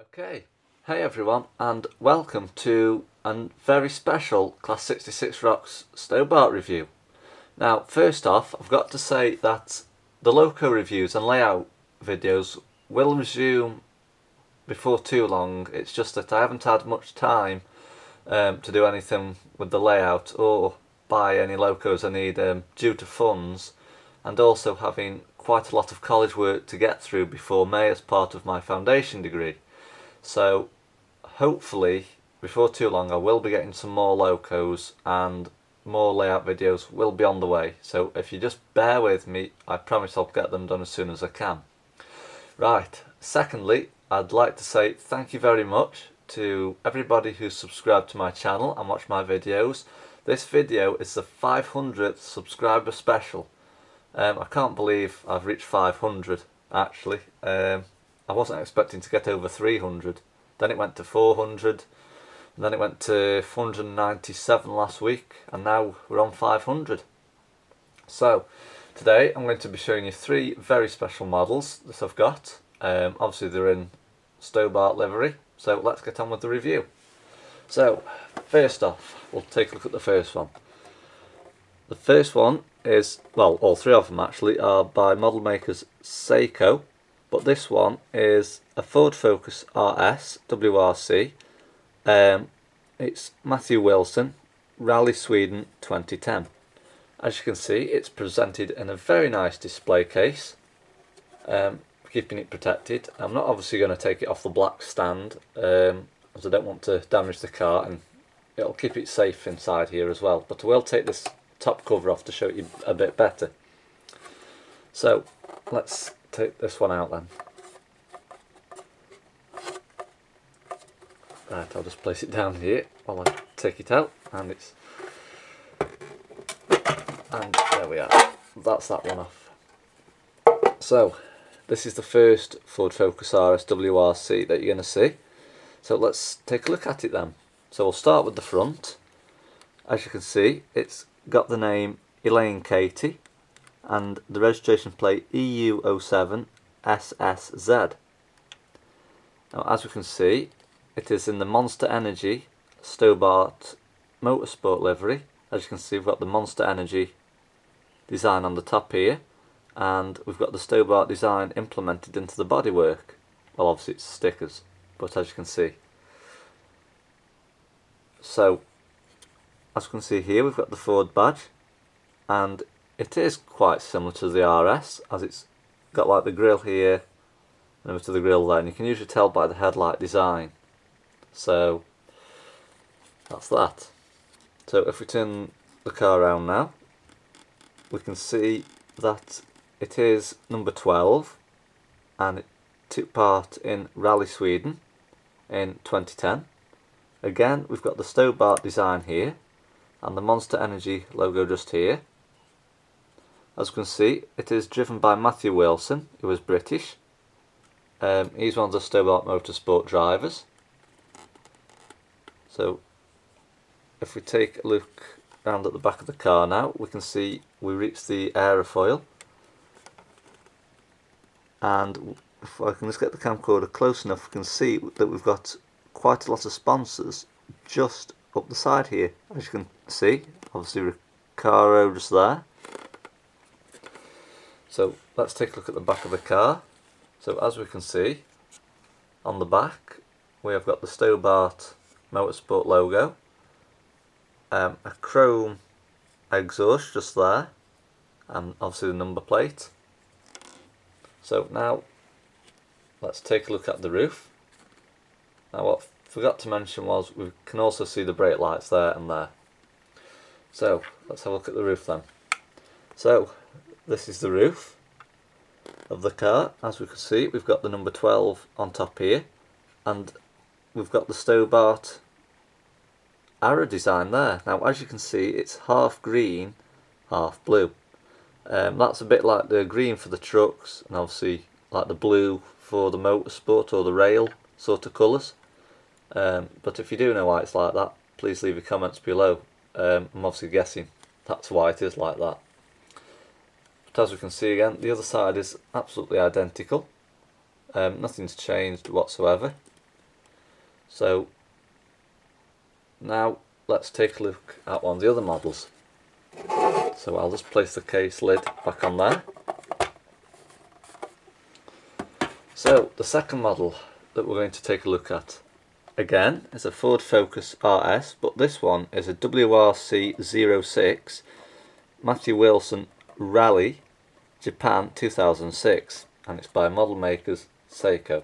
Okay, hey everyone, and welcome to a very special Class 66 Wrx Stobart review. Now, first off, I've got to say that the loco reviews and layout videos will resume before too long. It's just that I haven't had much time to do anything with the layout or buy any locos I need due to funds, and also having quite a lot of college work to get through before May as part of my foundation degree. So hopefully before too long I will be getting some more locos and more layout videos will be on the way. So if you just bear with me, I promise I'll get them done as soon as I can. Right, secondly, I'd like to say thank you very much to everybody who's subscribed to my channel and watched my videos. This video is the 500th subscriber special. I can't believe I've reached 500 actually. I wasn't expecting to get over 300. Then it went to 400, and then it went to 497 last week, and now we're on 500. So today I'm going to be showing you three very special models that I've got. Obviously they're in Stobart livery, so let's get on with the review. So first off, we'll take a look at the first one. The first one is, well, all three of them actually are by model makers Saico, but this one is a Ford Focus Rs Wrc. It's Matthew Wilson, Rally Sweden 2010. As you can see, it's presented in a very nice display case, keeping it protected. I'm not obviously going to take it off the black stand, as I don't want to damage the car, and it'll keep it safe inside here as well. But I will take this top cover off to show you a bit better. So let's take this one out then. Right, I'll just place it down here while I take it out, and there we are. That's that one off. So this is the first Ford Focus Rs Wrc that you're going to see. So let's take a look at it then. So we'll start with the front. As you can see, it's got the name Elaine Katie and the registration plate EU07SSZ. Now, as we can see, it is in the Monster Energy Stobart Motorsport livery. As you can see, we've got the Monster Energy design on the top here, and we've got the Stobart design implemented into the bodywork. Well, obviously it's stickers, but as you can see. So, as you can see here, we've got the Ford badge, and it is quite similar to the RS, as it's got like the grille here and over to the grille there, and you can usually tell by the headlight design. So that's that. So if we turn the car around now, we can see that it is number 12, and it took part in Rally Sweden in 2010. Again, we've got the Stobart design here and the Monster Energy logo just here. As you can see, it is driven by Matthew Wilson, who is British. He's one of the Stobart Motorsport drivers. So if we take a look around at the back of the car now, we can see we reach the aerofoil, and if I can just get the camcorder close enough, we can see that we've got quite a lot of sponsors just up the side here. As you can see, obviously Recaro just there. So let's take a look at the back of the car. So as we can see, on the back we have got the Stobart Motorsport logo, a chrome exhaust just there, and obviously the number plate. So now let's take a look at the roof. Now what I forgot to mention was we can also see the brake lights there and there. So let's have a look at the roof then. So this is the roof of the car. As we can see, we've got the number 12 on top here, and we've got the Stobart arrow design there. Now as you can see, it's half green, half blue. That's a bit like the green for the trucks, and obviously like the blue for the motorsport or the rail sort of colours. But if you do know why it's like that, please leave your comments below. I'm obviously guessing that's why it is like that. But as we can see again, the other side is absolutely identical. Nothing's changed whatsoever. So now let's take a look at one of the other models. So I'll just place the case lid back on there. So the second model that we're going to take a look at again is a Ford Focus RS, but this one is a WRC 06 Matthew Wilson Rally Japan 2006, and it's by model makers Saico.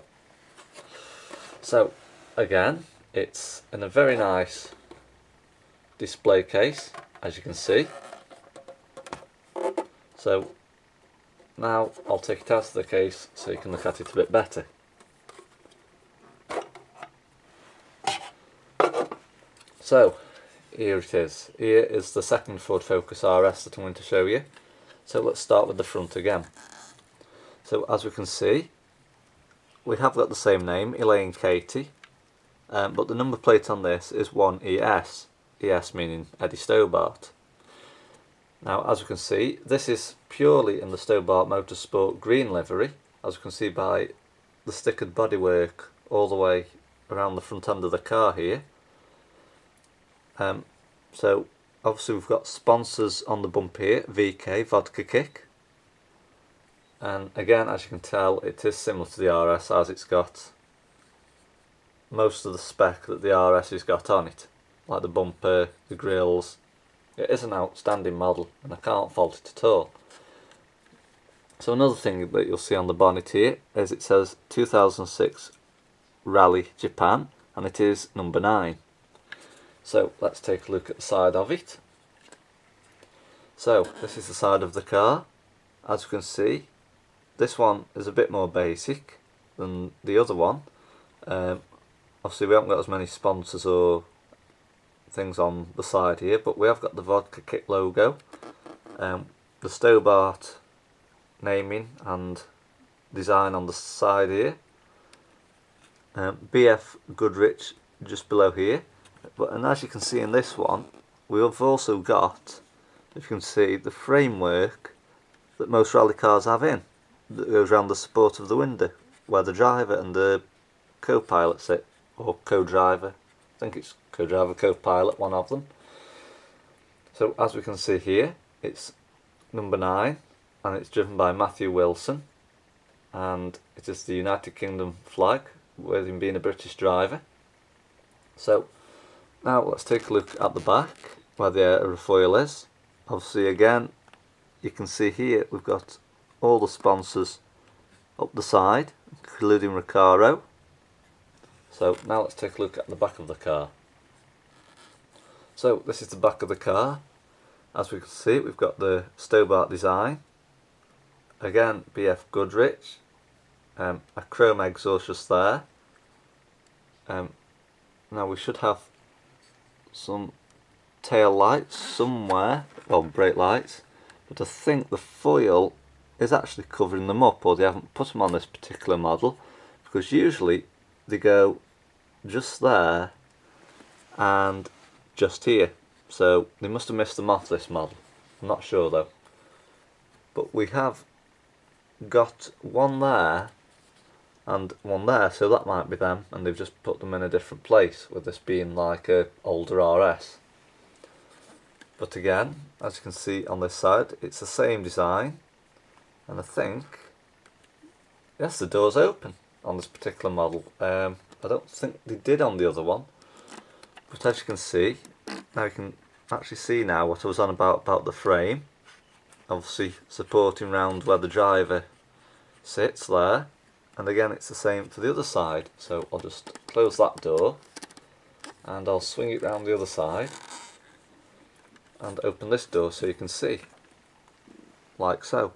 So again, it's in a very nice display case, as you can see. So now I'll take it out of the case so you can look at it a bit better. So here it is. Here is the second Ford Focus RS that I'm going to show you. So let's start with the front again. So as we can see, we have got the same name, Elaine Katie, but the number plate on this is 1ES, ES meaning Eddie Stobart. Now as we can see, this is purely in the Stobart Motorsport green livery, as you can see by the stickered bodywork all the way around the front end of the car here. So obviously we've got sponsors on the bump here, VK, Vodka Kick. And again, as you can tell, it is similar to the RS, as it's got most of the spec that the RS has got on it. Like the bumper, the grills. It is an outstanding model and I can't fault it at all. So another thing that you'll see on the bonnet here is it says 2006 Rally Japan, and it is number 9. So let's take a look at the side of it. So this is the side of the car. As you can see, this one is a bit more basic than the other one. Obviously we haven't got as many sponsors or things on the side here, but we have got the Vodka Kick logo, the Stobart naming and design on the side here, BF Goodrich just below here. And as you can see in this one, we have also got, if you can see, the framework that most rally cars have in, that goes around the support of the window, where the driver and the co-pilot sit, or co-driver. I think it's co-driver, co-pilot, one of them. So as we can see here, it's number 9, and it's driven by Matthew Wilson, and it is the United Kingdom flag, with him being a British driver. So now let's take a look at the back, where the aerofoil is. Obviously again, you can see here we've got all the sponsors up the side, including Recaro. So now let's take a look at the back of the car. So this is the back of the car. As we can see, we've got the Stobart design. Again, BF Goodrich. A chrome exhaust just there. Now we should have some tail lights somewhere, well, brake lights, but I think the foil is actually covering them up, or they haven't put them on this particular model, because usually they go just there and just here, so they must have missed them off this model. I'm not sure though, but we have got one there and one there, so that might be them, and they've just put them in a different place, with this being like a older RS. But again, as you can see on this side, it's the same design, and I think, yes, the door's open on this particular model. I don't think they did on the other one, but as you can see, now you can actually see now what I was on about the frame, obviously supporting round where the driver sits there. And again, it's the same for the other side, so I'll just close that door and I'll swing it round the other side and open this door so you can see, like so.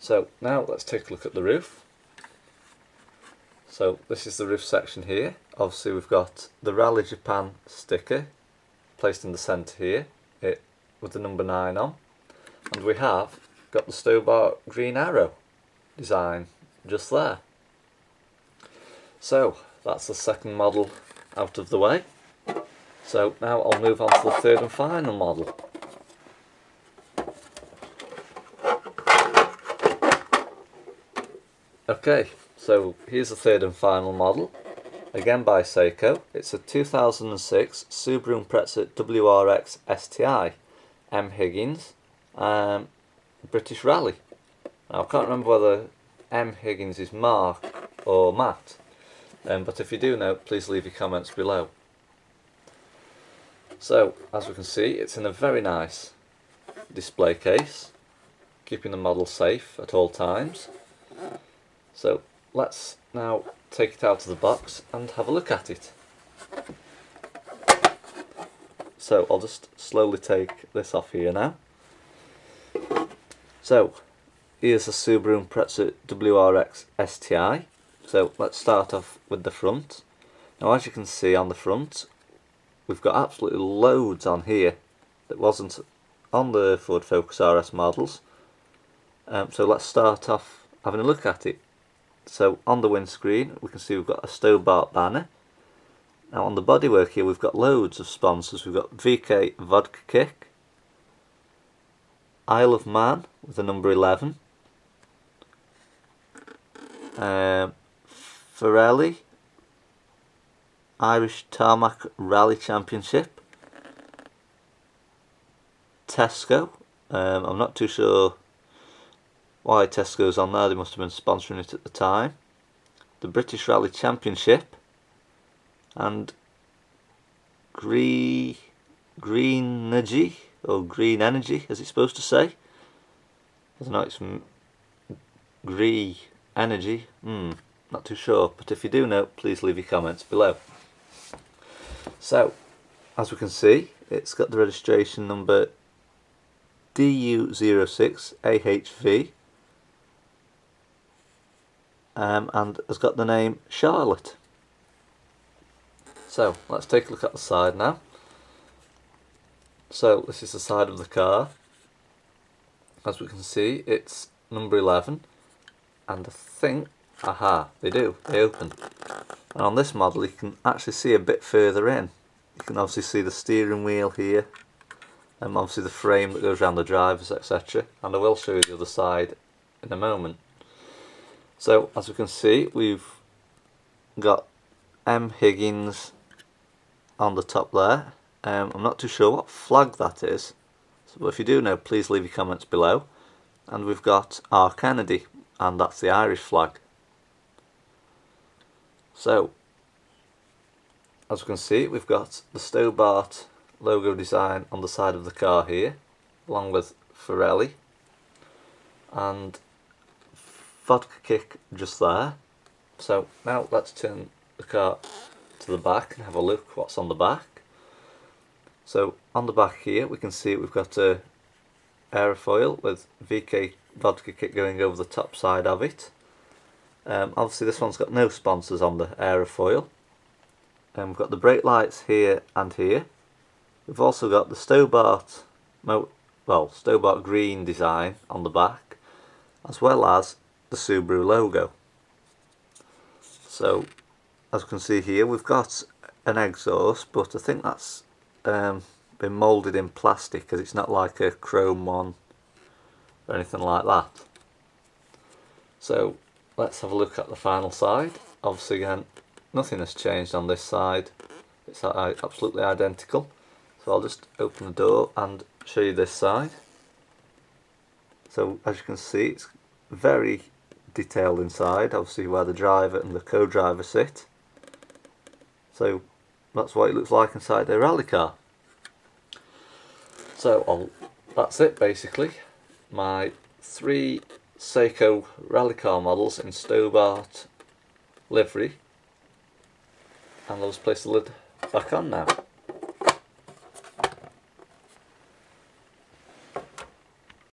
So now let's take a look at the roof. So this is the roof section here. Obviously we've got the Rally Japan sticker placed in the centre here, with the number 9 on, and we have got the Stobart green arrow design just there. So that's the second model out of the way. So now I'll move on to the third and final model. Okay, so So here's the third and final model, again by Saico. It's a 2006 Subaru Impreza Wrx Sti, M Higgins, British Rally. Now I can't remember whether M Higgins is Mark or Matt, but if you do know, please leave your comments below. So as we can see, it's in a very nice display case, keeping the model safe at all times. So let's now take it out of the box and have a look at it. So I'll just slowly take this off here now. So here's the Subaru Impreza Wrx Sti. So let's start off with the front. Now as you can see on the front, we've got absolutely loads on here that wasn't on the Ford Focus RS models. So let's start off having a look at it. So on the windscreen we can see we've got a Stobart banner. Now on the bodywork here we've got loads of sponsors. We've got VK Vodka Kick, Isle of Man with the number 11, Pirelli Irish Tarmac Rally Championship, Tesco. I'm not too sure why Tesco's on there, they must have been sponsoring it at the time. The British Rally Championship, and Green Energy, or Green Energy as it's supposed to say. I don't know, it's Green Energy, not too sure, but if you do know, please leave your comments below. So, as we can see, it's got the registration number DU06AHV, and has got the name Charlotte. So let's take a look at the side now. So this is the side of the car. As we can see, it's number 11, and I think, they open. And on this model you can actually see a bit further in. You can obviously see the steering wheel here, and obviously the frame that goes around the drivers, etc. And I will show you the other side in a moment. So as we can see, we've got M Higgins on the top there. I'm not too sure what flag that is, but if you do know, please leave your comments below. And we've got R Kennedy, and that's the Irish flag. So as we can see, we've got the Stobart logo design on the side of the car here, along with Pirelli and Vodka Kick just there. So now let's turn the car to the back and have a look what's on the back. So on the back here we can see we've got a aerofoil with VK Vodka Kick going over the top side of it. Obviously this one's got no sponsors on the aerofoil. We've got the brake lights here and here. We've also got the Stobart green design on the back, as well as the Subaru logo. So as you can see here, we've got an exhaust, but I think that's been moulded in plastic because it's not like a chrome one or anything like that. So let's have a look at the final side. Obviously again, nothing has changed on this side, it's absolutely identical. So I'll just open the door and show you this side. So as you can see, it's very detailed inside, obviously where the driver and the co-driver sit. So that's what it looks like inside a rally car. So that's it basically. My 3 Saico rally car models in Stobart livery. And I'll just place the lid back on now.